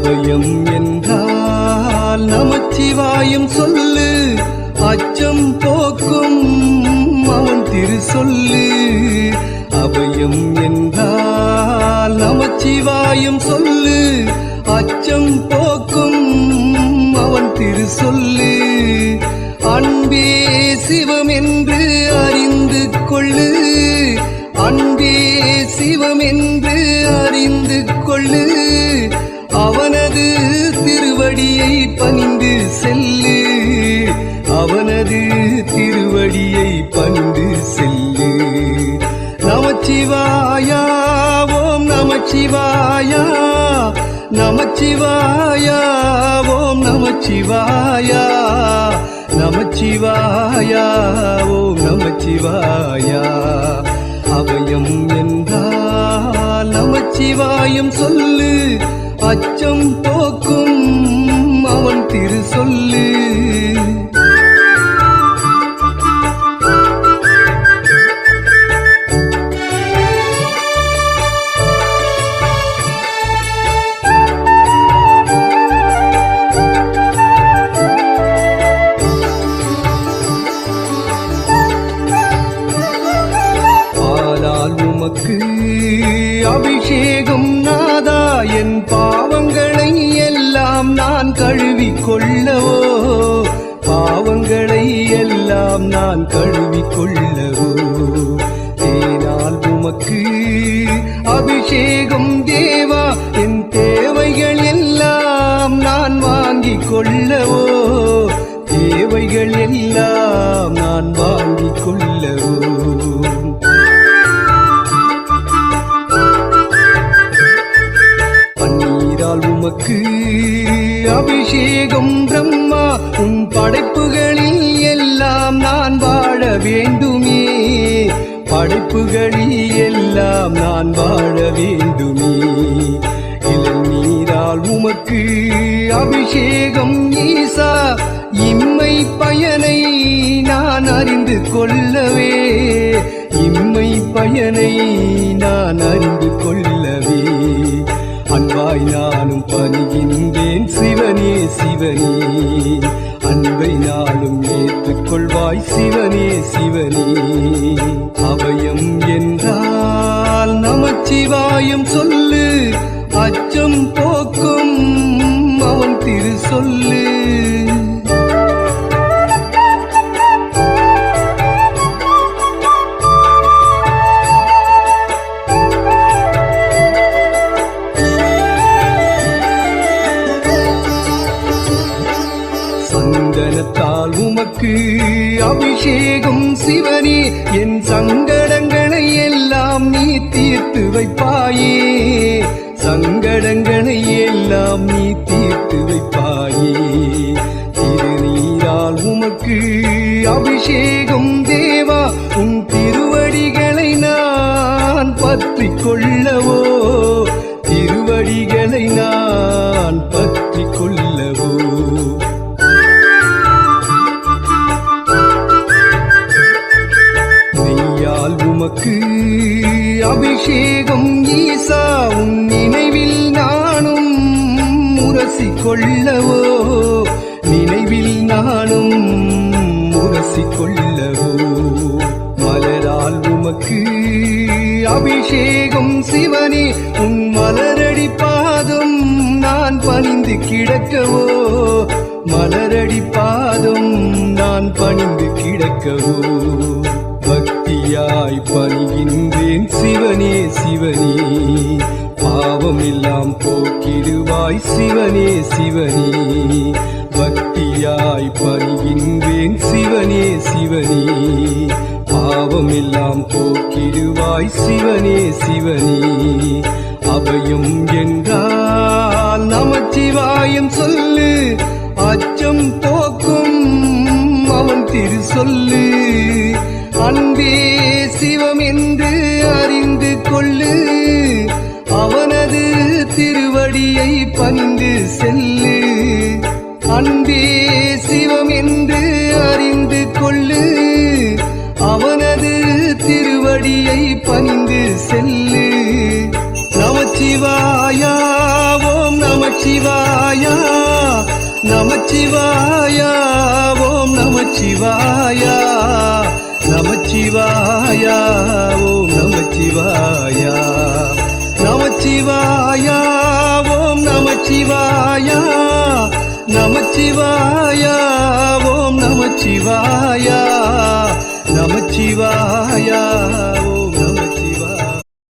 அபயம் என்றால் நமச்சிவாயம் சொல்லு, அச்சம் போக்கும் அவன் திரு சொல்லு. அபயம் என்றால் நமச்சிவாயம் சொல்லு, அச்சம் போக்கும் அவன் திரு சொல்லு. அன்பே சிவம் என்று அறிந்து கொள்ளு, அன்பே சிவம் என்று அறிந்து கொள்ளு. அவனது திருவடியை பணிந்து செல்லு, அவனது திருவடியை பணிந்து செல்லு. நமச்சிவாயா ஓம் நமச்சிவாயா, நமச்சிவாயா ஓம் நமச்சிவாயா, நமச்சிவாயா ஓம் நமச்சிவாயா. அபயம் என்றால் நமச்சிவாயம் சொல்லு, அச்சம் போக்கும் அவன் திரு சொல்லு. உமக்கு அபிஷேகம் நாதா, என் பாவங்களை எல்லாம் நான் கழுவிக் கொள்ளவோ, பாவங்களை எல்லாம் நான் கழுவிக் கொள்ளவோ. தேனால் உமக்கு அபிஷேகம் தேவா, என் தேவைகள் எல்லாம் நான் வாங்கிக் கொள்ளவோ, தேவைகள் எல்லாம் நான் வாங்கிக் கொள்ளவோ. உமக்கு அபிஷேகம் பிரம்மா, உன் படைப்புகளில் எல்லாம் நான் வாழ வேண்டுமே, படைப்புகளில் எல்லாம் நான் வாழ வேண்டுமே. இளநீரால் உமக்கு அபிஷேகம் ஈசா, இம்மை பயனை நான் அறிந்து கொள்ளவே, இம்மை பயனை நான் அறிந்து கொள்ளவே. அன்பாய் நானும் பணிகின்றேன் சிவனே சிவனே, அன்பை நாளும் ஏற்றுக்கொள்வாய் சிவனே சிவனே. அபயம் என்றால் நமச்சிவாயம் சொல்லு, அச்சம் போக்கும் அவன் திரு சொல்லு. சந்தனத்தால் உமக்கு அபிஷேகம் சிவனே, என் சங்கடங்களை எல்லாம் நீ தீர்த்து வைப்பாயே, சங்கடங்களை எல்லாம் நீ தீர்த்து வைப்பாயே. திருநீரால் உமக்கு அபிஷேகம் தேவா, உன் திருவடிகளை நான் பற்றிக் கொள்ளவோ, திருவடிகளை நான் பற்றிக் கொள்ளவோ. உமக்கு அபிஷேகம் ஈசா, உன் நினைவில் நானும் முரசிக் கொள்ளவோ, நினைவில் நானும் முரசிக் கொள்ளவோ. மலரால் உமக்கு அபிஷேகம் சிவனே, உன் மலரடி பாதம் நான் பணிந்து கிடக்கவோ, மலரடி பாதம் நான் பணிந்து கிடக்கவோ. பக்தியாய் பணிகின்றேன் சிவனே சிவனே, பாவம் எல்லாம் போக்கிடுவாய் சிவனே சிவனே. பக்தியாய் பணிகின்றேன் சிவனே சிவனே, பாவம் எல்லாம் போக்கிடுவாய் சிவனே சிவனே. அபயம் என்றால் நமச்சிவாயம் சொல்லு, அச்சம் போக்கும் அவன் திரு சொல்லு. அன்பே சிவம் என்று அறிந்து கொள்ளு, அவனது திருவடியை பணிந்து செல்லு. அன்பே சிவம் என்று அறிந்து கொள்ளு, அவனது திருவடியை பணிந்து செல்லு. நமச்சிவாயா ஓம் நம நமச்சிவாயா நமச்சிவாயா ஓம் நமச்சிவாயா நமச்சிவாயா ஓம் நமச்சிவாயா நமச்சிவாயா